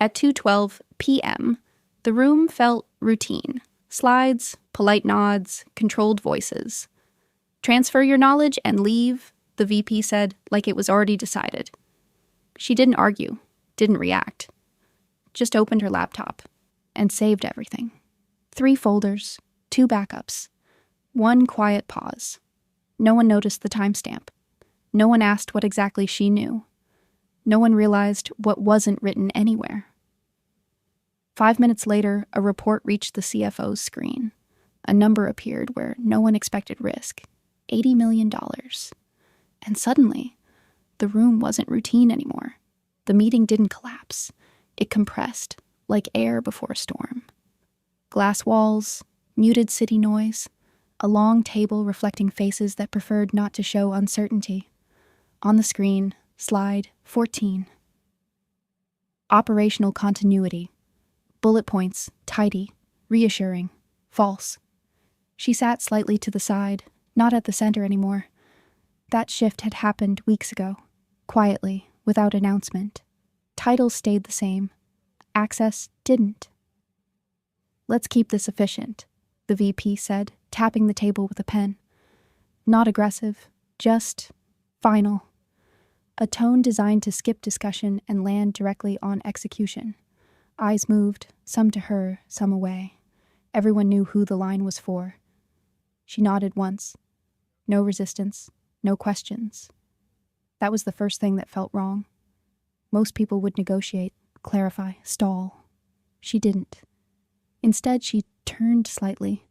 At 2:12 p.m., the room felt routine. Slides, polite nods, controlled voices. "Transfer your knowledge and leave," the VP said, like it was already decided. She didn't argue, didn't react. Just opened her laptop and saved everything. 3 folders, 2 backups, 1 quiet pause. No one noticed the timestamp. No one asked what exactly she knew. No one realized what wasn't written anywhere. 5 minutes later, a report reached the CFO's screen. A number appeared where no one expected risk. $80 million. And suddenly, the room wasn't routine anymore. The meeting didn't collapse. It compressed, like air before a storm. Glass walls, muted city noise, a long table reflecting faces that preferred not to show uncertainty. On the screen, slide 14. Operational continuity. Bullet points, tidy, reassuring, false. She sat slightly to the side, not at the center anymore. That shift had happened weeks ago, quietly, without announcement. Titles stayed the same. Access didn't. "Let's keep this efficient," the VP said, tapping the table with a pen. Not aggressive, just final. A tone designed to skip discussion and land directly on execution. Eyes moved, some to her, some away. Everyone knew who the line was for. She nodded once. No resistance, no questions. That was the first thing that felt wrong. Most people would negotiate, clarify, stall. She didn't. Instead, she turned slightly,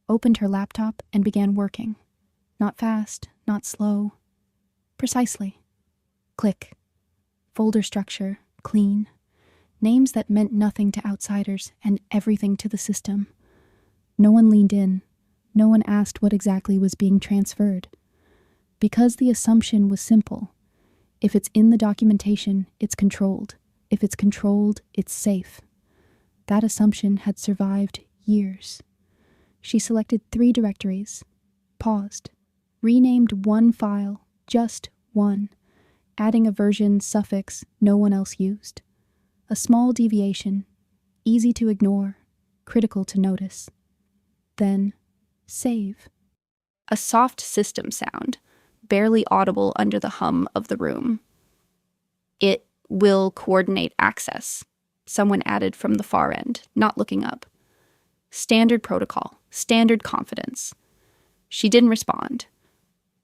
opened her laptop, and began working. Not fast, not slow. Precisely. Click. Folder structure, clean. Names that meant nothing to outsiders and everything to the system. No one leaned in. No one asked what exactly was being transferred. Because the assumption was simple. If it's in the documentation, it's controlled. If it's controlled, it's safe. That assumption had survived years. She selected 3 directories, paused, renamed 1 file, just 1, adding a version suffix no one else used. A small deviation, easy to ignore, critical to notice. Then, save. A soft system sound, barely audible under the hum of the room. "It will coordinate access," someone added from the far end, not looking up. Standard protocol, standard confidence. She didn't respond,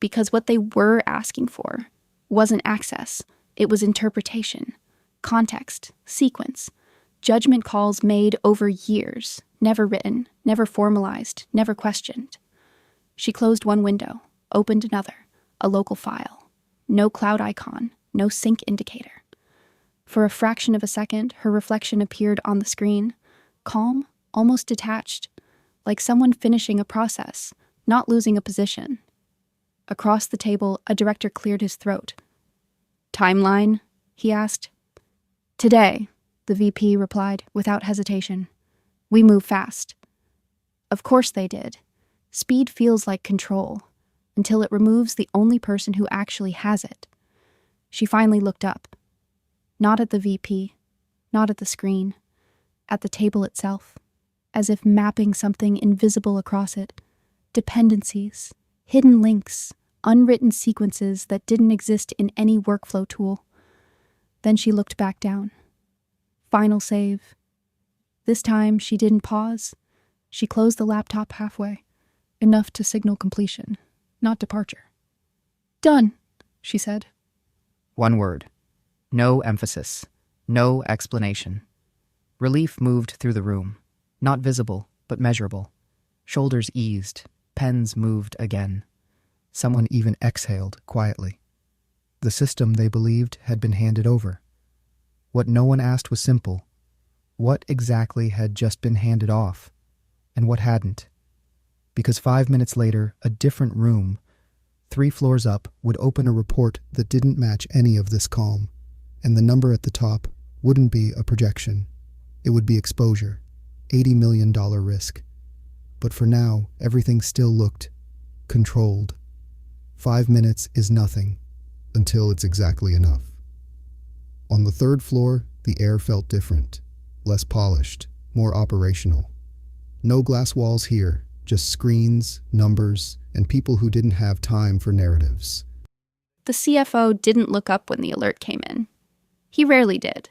because what they were asking for wasn't access, it was interpretation. Context, sequence, judgment calls made over years, never written, never formalized, never questioned. She closed one window, opened another, a local file. No cloud icon, no sync indicator. For a fraction of a second, her reflection appeared on the screen, calm, almost detached, like someone finishing a process, not losing a position. Across the table, a director cleared his throat. "Timeline?" he asked. "Today," the VP replied without hesitation. "We move fast." Of course they did. Speed feels like control, until it removes the only person who actually has it. She finally looked up. Not at the VP, not at the screen, at the table itself, as if mapping something invisible across it. Dependencies, hidden links, unwritten sequences that didn't exist in any workflow tool. Then she looked back down. Final save. This time, she didn't pause. She closed the laptop halfway, enough to signal completion, not departure. "Done," she said. One word. No emphasis. No explanation. Relief moved through the room. Not visible, but measurable. Shoulders eased. Pens moved again. Someone even exhaled quietly. The system, they believed, had been handed over. What no one asked was simple. What exactly had just been handed off, and what hadn't? Because 5 minutes later, a different room, 3 floors up, would open a report that didn't match any of this calm, and the number at the top wouldn't be a projection. It would be exposure, $80 million risk. But for now, everything still looked controlled. 5 minutes is nothing until it's exactly enough. On the 3rd floor, The air felt different, less polished, more operational. No glass walls here, just screens, numbers, and people who didn't have time for narratives. The CFO didn't look up when the alert came in. He rarely did.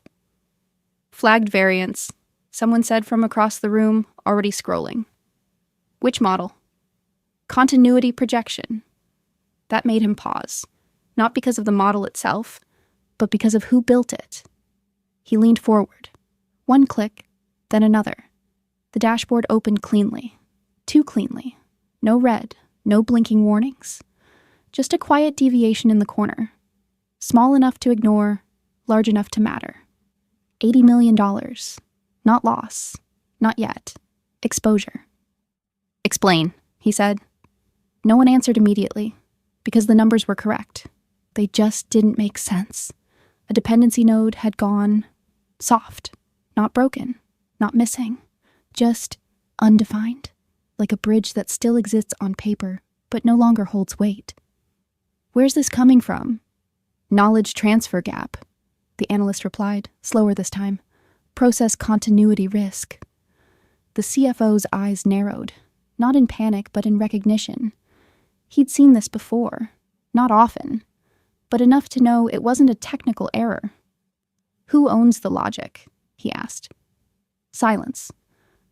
Flagged variants, someone said from across the room, already scrolling. Which model? Continuity projection. That made him pause, not because of the model itself, but because of who built it. He leaned forward. One click, then another. The dashboard opened cleanly. Too cleanly. No red, no blinking warnings. Just a quiet deviation in the corner. Small enough to ignore, large enough to matter. $80 million. Not loss. Not yet. Exposure. Explain, he said. No one answered immediately, because the numbers were correct. They just didn't make sense. A dependency node had gone soft, not broken, not missing, just undefined, like a bridge that still exists on paper, but no longer holds weight. Where's this coming from? Knowledge transfer gap, the analyst replied, slower this time. Process continuity risk. The CFO's eyes narrowed, not in panic, but in recognition. He'd seen this before, not often, but enough to know it wasn't a technical error. Who owns the logic? He asked. Silence.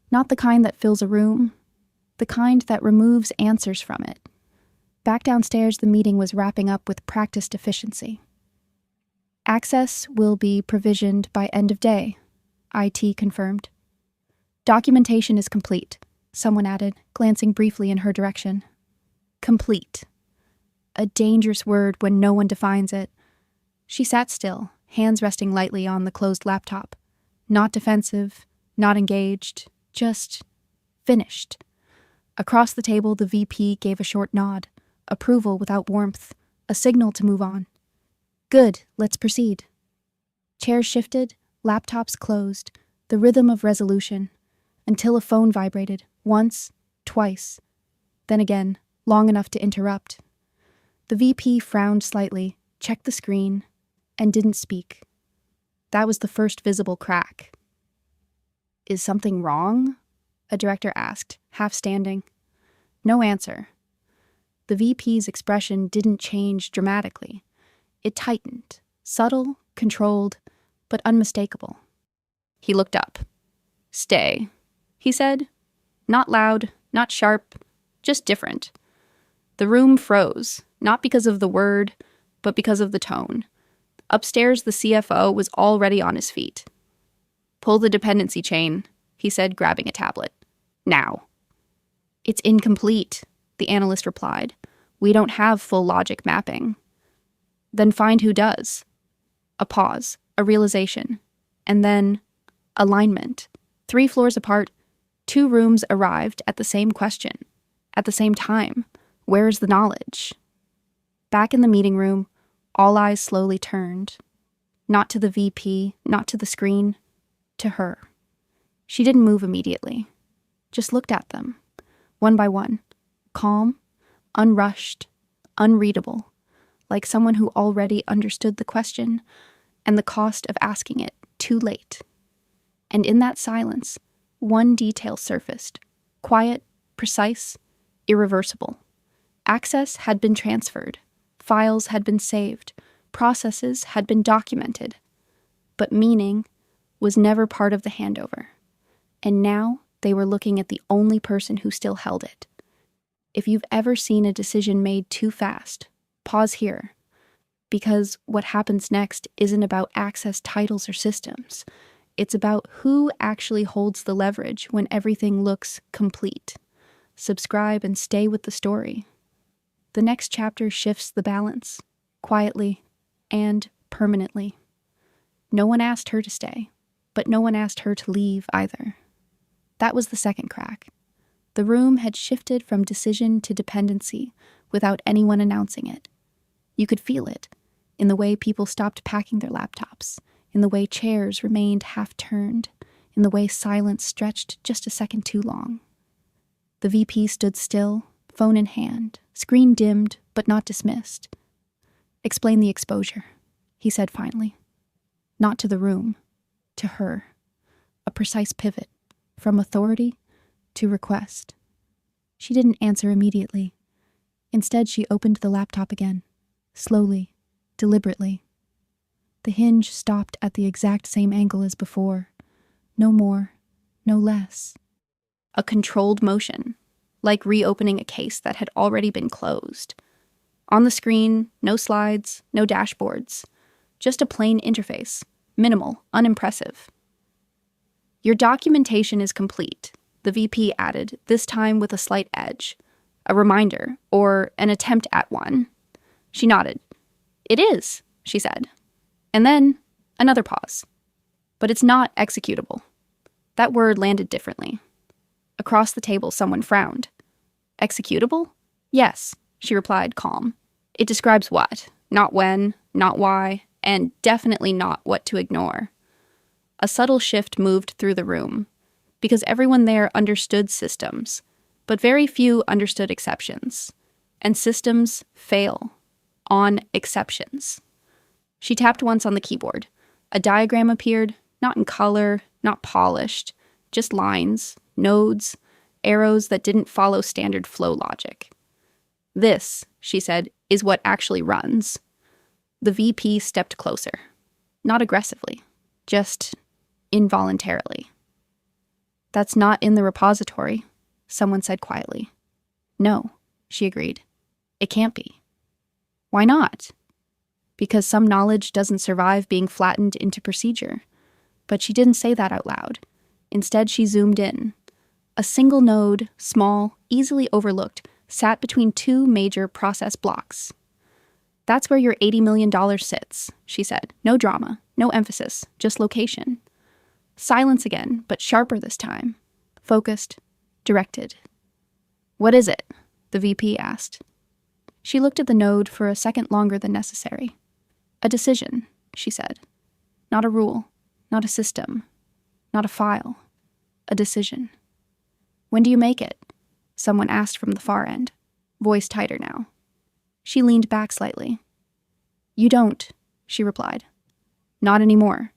Not the kind that fills a room, the kind that removes answers from it. Back downstairs, the meeting was wrapping up with practiced efficiency. Access will be provisioned by end of day, IT confirmed. Documentation is complete, someone added, glancing briefly in her direction. Complete. A dangerous word when no one defines it. She sat still, hands resting lightly on the closed laptop. Not defensive, not engaged, just finished. Across the table, the VP gave a short nod, approval without warmth, a signal to move on. Good, let's proceed. Chairs shifted, laptops closed, the rhythm of resolution, until a phone vibrated, once, twice, then again, long enough to interrupt. The VP frowned slightly, checked the screen, and didn't speak. That was the first visible crack. Is something wrong? A director asked, half standing. No answer. The VP's expression didn't change dramatically. It tightened, subtle, controlled, but unmistakable. He looked up. Stay, he said. Not loud, not sharp, just different. The room froze, not because of the word, but because of the tone. Upstairs, the CFO was already on his feet. Pull the dependency chain, he said, grabbing a tablet. Now. It's incomplete, the analyst replied. We don't have full logic mapping. Then find who does. A pause, a realization, and then alignment. 3 floors apart, 2 rooms arrived at the same question, at the same time. Where is the knowledge? Back in the meeting room, all eyes slowly turned. Not to the VP, not to the screen, to her. She didn't move immediately, just looked at them, one by one, calm, unrushed, unreadable, like someone who already understood the question and the cost of asking it too late. And in that silence, one detail surfaced, quiet, precise, irreversible. Access had been transferred, files had been saved, processes had been documented, but meaning was never part of the handover. And now they were looking at the only person who still held it. If you've ever seen a decision made too fast, pause here, because what happens next isn't about access titles or systems. It's about who actually holds the leverage when everything looks complete. Subscribe and stay with the story. The next chapter shifts the balance, quietly and permanently. No one asked her to stay, but no one asked her to leave either. That was the second crack. The room had shifted from decision to dependency without anyone announcing it. You could feel it in the way people stopped packing their laptops, in the way chairs remained half-turned, in the way silence stretched just a second too long. The VP stood still, phone in hand, screen dimmed but not dismissed. Explain the exposure, he said finally. Not to the room, to her, a precise pivot, from authority to request. She didn't answer immediately. Instead, she opened the laptop again, slowly, deliberately. The hinge stopped at the exact same angle as before. No more, no less. A controlled motion, like reopening a case that had already been closed. On the screen, no slides, no dashboards, just a plain interface, minimal, unimpressive. Your documentation is complete, the VP added, this time with a slight edge, a reminder, or an attempt at one. She nodded. It is, she said. And then, another pause. But it's not executable. That word landed differently. Across the table, someone frowned. Executable? Yes, she replied, calm. It describes what, not when, not why, and definitely not what to ignore. A subtle shift moved through the room, because everyone there understood systems, but very few understood exceptions. And systems fail on exceptions. She tapped once on the keyboard. A diagram appeared, not in color, not polished, just lines, nodes, arrows that didn't follow standard flow logic. This, she said, is what actually runs. The VP stepped closer. Not aggressively, just involuntarily. That's not in the repository, someone said quietly. No, she agreed. It can't be. Why not? Because some knowledge doesn't survive being flattened into procedure. But she didn't say that out loud. Instead, she zoomed in. A single node, small, easily overlooked, sat between two major process blocks. That's where your $80 million sits, she said. No drama, no emphasis, just location. Silence again, but sharper this time. Focused, directed. What is it? The VP asked. She looked at the node for a second longer than necessary. A decision, she said. Not a rule, not a system, not a file. A decision. When do you make it? Someone asked from the far end, voice tighter now. She leaned back slightly. You don't, she replied. Not anymore.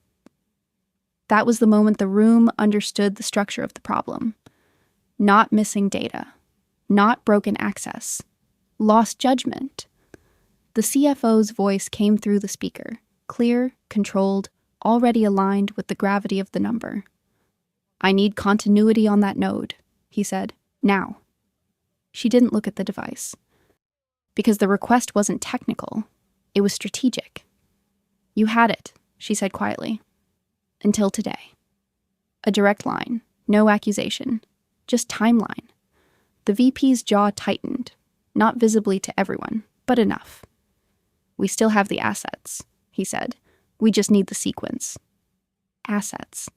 That was the moment the room understood the structure of the problem. Not missing data. Not broken access. Lost judgment. The CFO's voice came through the speaker, clear, controlled, already aligned with the gravity of the number. I need continuity on that node, he said. Now. She didn't look at the device. Because the request wasn't technical. It was strategic. You had it, she said quietly. Until today. A direct line, no accusation, just timeline. The VP's jaw tightened, not visibly to everyone, but enough. We still have the assets, he said. We just need the sequence. Assets.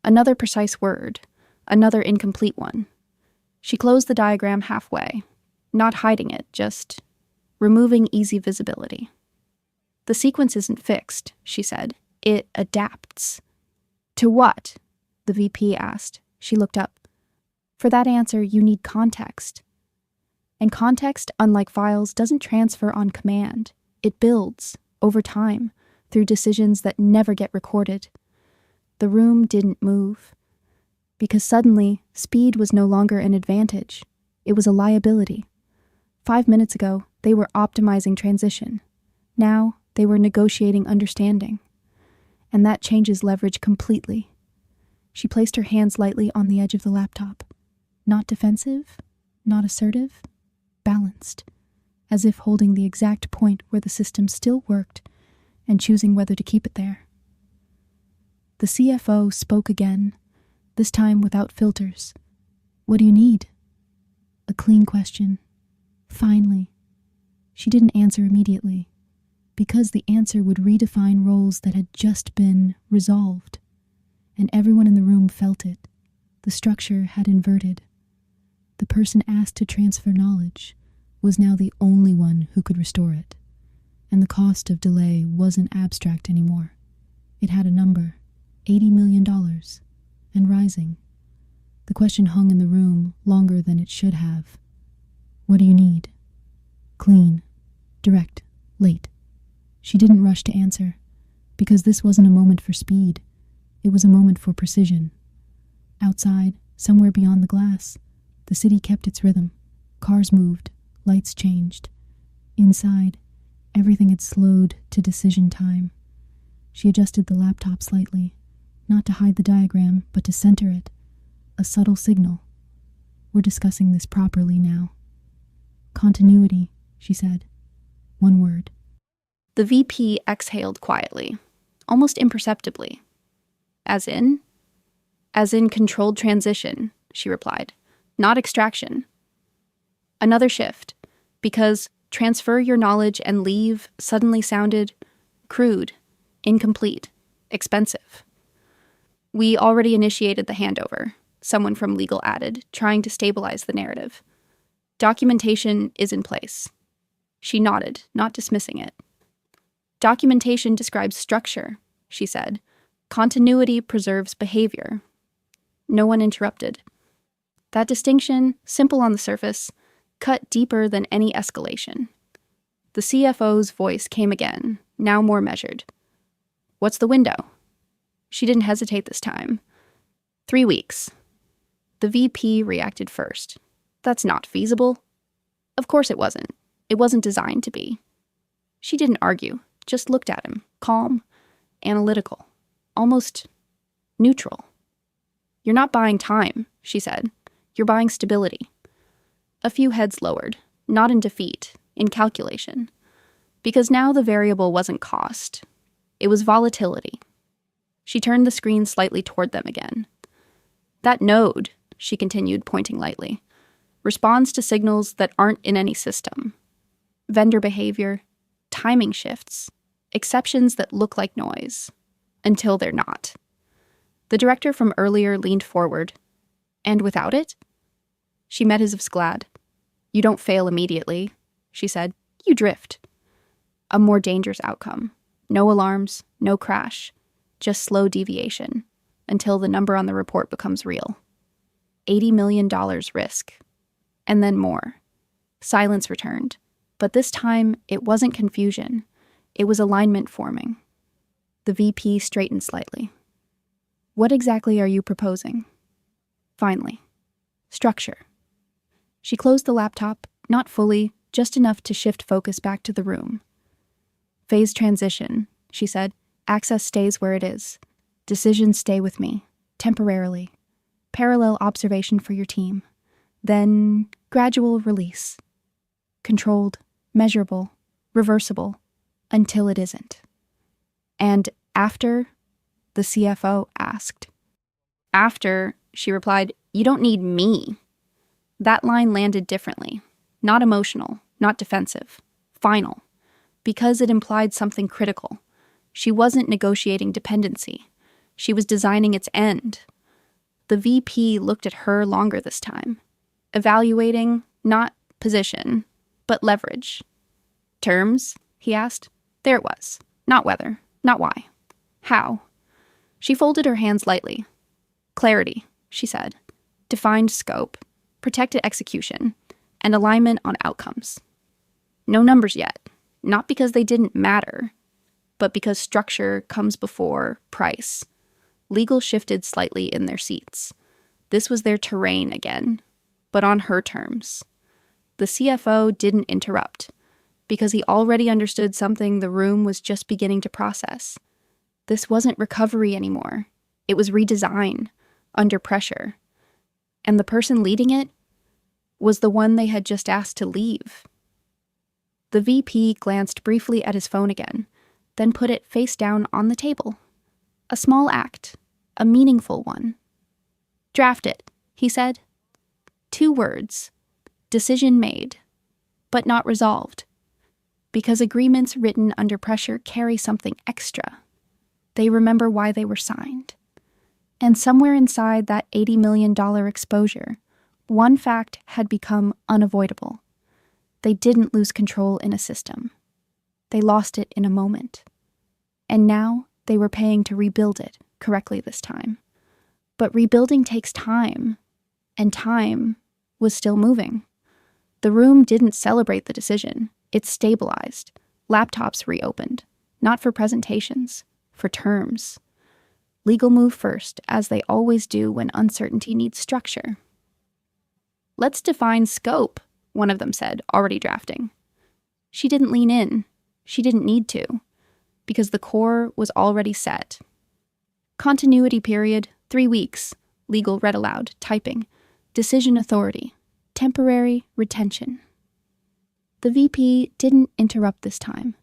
Another precise word, another incomplete one. She closed the diagram halfway, not hiding it, just removing easy visibility. The sequence isn't fixed, she said. It adapts. To what? The VP asked. She looked up. For that answer, you need context. And context, unlike files, doesn't transfer on command. It builds, over time, through decisions that never get recorded. The room didn't move. Because suddenly, speed was no longer an advantage. It was a liability. 5 minutes ago, they were optimizing transition. Now, they were negotiating understanding. And that changes leverage completely. She placed her hands lightly on the edge of the laptop. Not defensive, not assertive, balanced, as if holding the exact point where the system still worked and choosing whether to keep it there. The CFO spoke again, this time without filters. What do you need? A clean question. Finally. She didn't answer immediately, because the answer would redefine roles that had just been resolved, and everyone in the room felt it. The structure had inverted. The person asked to transfer knowledge was now the only one who could restore it, and the cost of delay wasn't abstract anymore. It had a number, $80 million, and rising. The question hung in the room longer than it should have. What do you need? Clean, direct, late. She didn't rush to answer, because this wasn't a moment for speed. It was a moment for precision. Outside, somewhere beyond the glass, the city kept its rhythm. Cars moved, lights changed. Inside, everything had slowed to decision time. She adjusted the laptop slightly, not to hide the diagram, but to center it. A subtle signal. We're discussing this properly now. Continuity, she said. One word. The VP exhaled quietly, almost imperceptibly. As in? As in controlled transition, she replied. Not extraction. Another shift, because transfer your knowledge and leave suddenly sounded crude, incomplete, expensive. We already initiated the handover, someone from legal added, trying to stabilize the narrative. Documentation is in place. She nodded, not dismissing it. Documentation describes structure, she said. Continuity preserves behavior. No one interrupted. That distinction, simple on the surface, cut deeper than any escalation. The CFO's voice came again, now more measured. What's the window? She didn't hesitate this time. 3 weeks. The VP reacted first. That's not feasible. Of course it wasn't. It wasn't designed to be. She didn't argue, just looked at him, calm, analytical, almost neutral. You're not buying time, she said. You're buying stability. A few heads lowered, not in defeat, in calculation. Because now the variable wasn't cost. It was volatility. She turned the screen slightly toward them again. That node, she continued, pointing lightly, responds to signals that aren't in any system. Vendor behavior, timing shifts, exceptions that look like noise, until they're not. The director from earlier leaned forward. And without it? She met his glad. You don't fail immediately, she said. You drift. A more dangerous outcome. No alarms, no crash, just slow deviation, until the number on the report becomes real. $80 million risk. And then more. Silence returned. But this time, it wasn't confusion. It was alignment forming. The VP straightened slightly. What exactly are you proposing? Finally. Structure. She closed the laptop, not fully, just enough to shift focus back to the room. Phase transition, she said. Access stays where it is. Decisions stay with me, temporarily. Parallel observation for your team. Then gradual release. Controlled, measurable, reversible, until it isn't. And after, the CFO asked. After, she replied, you don't need me. That line landed differently. Not emotional, not defensive. Final. Because it implied something critical. She wasn't negotiating dependency. She was designing its end. The VP looked at her longer this time, evaluating not position, but leverage. Terms? He asked. There it was. Not whether, not why. How? She folded her hands lightly. Clarity, she said. Defined scope, protected execution, and alignment on outcomes. No numbers yet, not because they didn't matter, but because structure comes before price. Legal shifted slightly in their seats. This was their terrain again, but on her terms. The CFO didn't interrupt, because he already understood something the room was just beginning to process. This wasn't recovery anymore. It was redesign, under pressure. And the person leading it was the one they had just asked to leave. The VP glanced briefly at his phone again, then put it face down on the table. A small act, a meaningful one. Draft it, he said. 2 words. Decision made, but not resolved. Because agreements written under pressure carry something extra. They remember why they were signed. And somewhere inside that $80 million exposure, one fact had become unavoidable. They didn't lose control in a system. They lost it in a moment. And now they were paying to rebuild it correctly this time. But rebuilding takes time, and time was still moving. The room didn't celebrate the decision. It stabilized. Laptops reopened, not for presentations, for terms. Legal moved first, as they always do when uncertainty needs structure. "Let's define scope," one of them said, already drafting. She didn't lean in. She didn't need to, because the core was already set. "Continuity period, 3 weeks," Legal read aloud, typing. "Decision authority. Temporary retention." The VP didn't interrupt this time.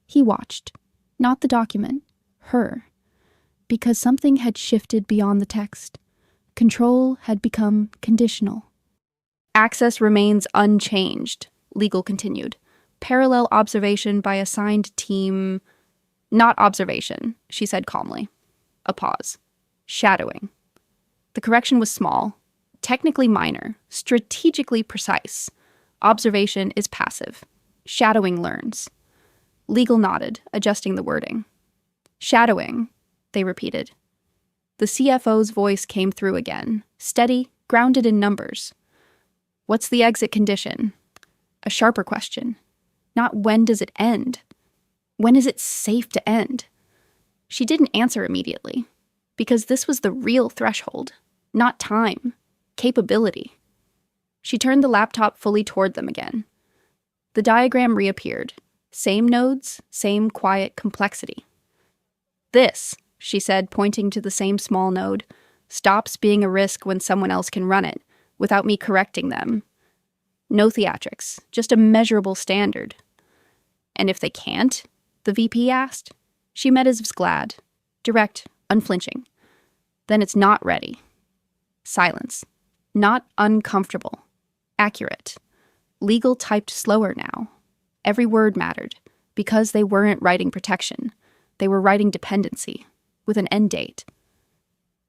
He watched. Not the document. Her. Because something had shifted beyond the text. Control had become conditional. "Access remains unchanged," Legal continued. "Parallel observation by assigned team..." "Not observation," she said calmly. A pause. "Shadowing." The correction was small, technically minor, strategically precise. Observation is passive. Shadowing learns. Legal nodded, adjusting the wording. "Shadowing," they repeated. The CFO's voice came through again, steady, grounded in numbers. "What's the exit condition?" A sharper question. Not when does it end? When is it safe to end? She didn't answer immediately, because this was the real threshold, not time, capability. She turned the laptop fully toward them again. The diagram reappeared. Same nodes, same quiet complexity. "This," she said, pointing to the same small node, "stops being a risk when someone else can run it, without me correcting them. No theatrics, just a measurable standard." "And if they can't?" the VP asked. She met as glad, direct, unflinching. "Then it's not ready." Silence. Not uncomfortable. Accurate. Legal typed slower now. Every word mattered, because they weren't writing protection. They were writing dependency, with an end date.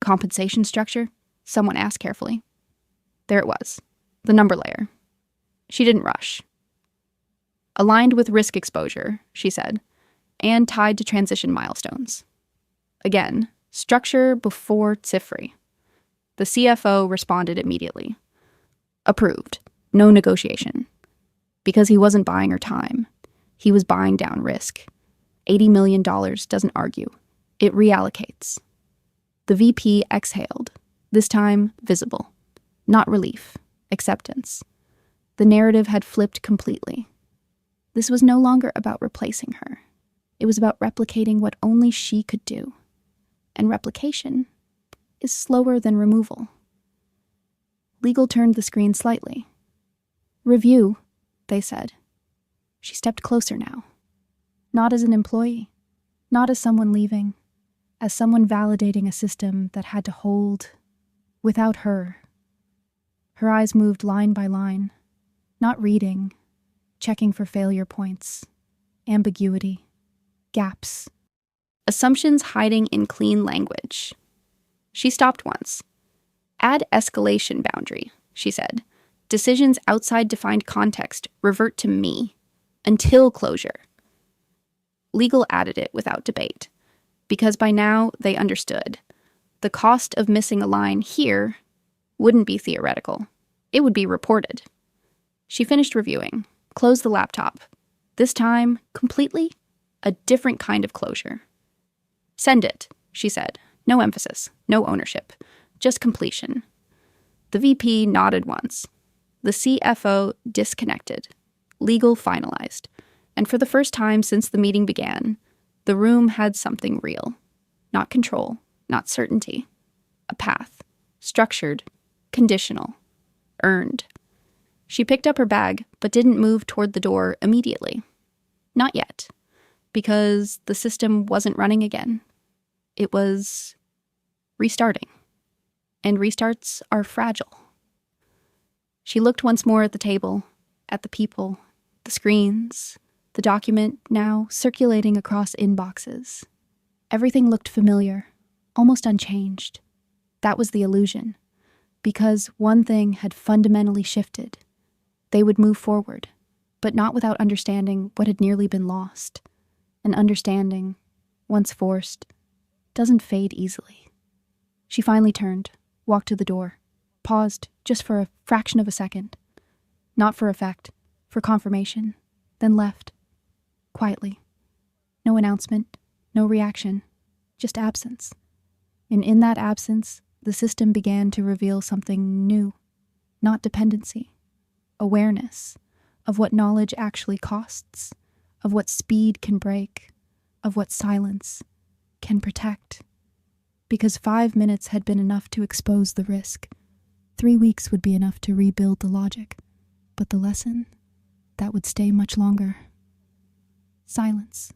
"Compensation structure?" someone asked carefully. There it was, the number layer. She didn't rush. "Aligned with risk exposure," she said, "and tied to transition milestones." Again, structure before Tsifri. The CFO responded immediately. Approved. No negotiation. Because he wasn't buying her time. He was buying down risk. $80 million doesn't argue. It reallocates. The VP exhaled, this time visible. Not relief, acceptance. The narrative had flipped completely. This was no longer about replacing her. It was about replicating what only she could do. And replication is slower than removal. Legal turned the screen slightly. "Review," they said. She stepped closer now. Not as an employee, not as someone leaving, as someone validating a system that had to hold without her. Her eyes moved line by line, not reading, checking for failure points, ambiguity, gaps, assumptions hiding in clean language. She stopped once. "Add escalation boundary," she said. "Decisions outside defined context revert to me. Until closure." Legal added it without debate, because by now they understood. The cost of missing a line here wouldn't be theoretical. It would be reported. She finished reviewing, closed the laptop. This time, completely, a different kind of closure. "Send it," she said. No emphasis, no ownership, just completion. The VP nodded once. The CFO disconnected. Legal finalized. And for the first time since the meeting began, the room had something real. Not control, not certainty. A path. Structured. Conditional. Earned. She picked up her bag, but didn't move toward the door immediately. Not yet. Because the system wasn't running again. It was restarting. And restarts are fragile. She looked once more at the table, at the people, the screens, the document now circulating across inboxes. Everything looked familiar, almost unchanged. That was the illusion. Because one thing had fundamentally shifted. They would move forward, but not without understanding what had nearly been lost. An understanding, once forced, doesn't fade easily. She finally turned, walked to the door, paused just for a fraction of a second. Not for effect, for confirmation, then left. Quietly. No announcement, no reaction, just absence. And in that absence, the system began to reveal something new. Not dependency, awareness of what knowledge actually costs, of what speed can break, of what silence can protect. Because 5 minutes had been enough to expose the risk. 3 weeks would be enough to rebuild the logic. But the lesson, that would stay much longer. Silence.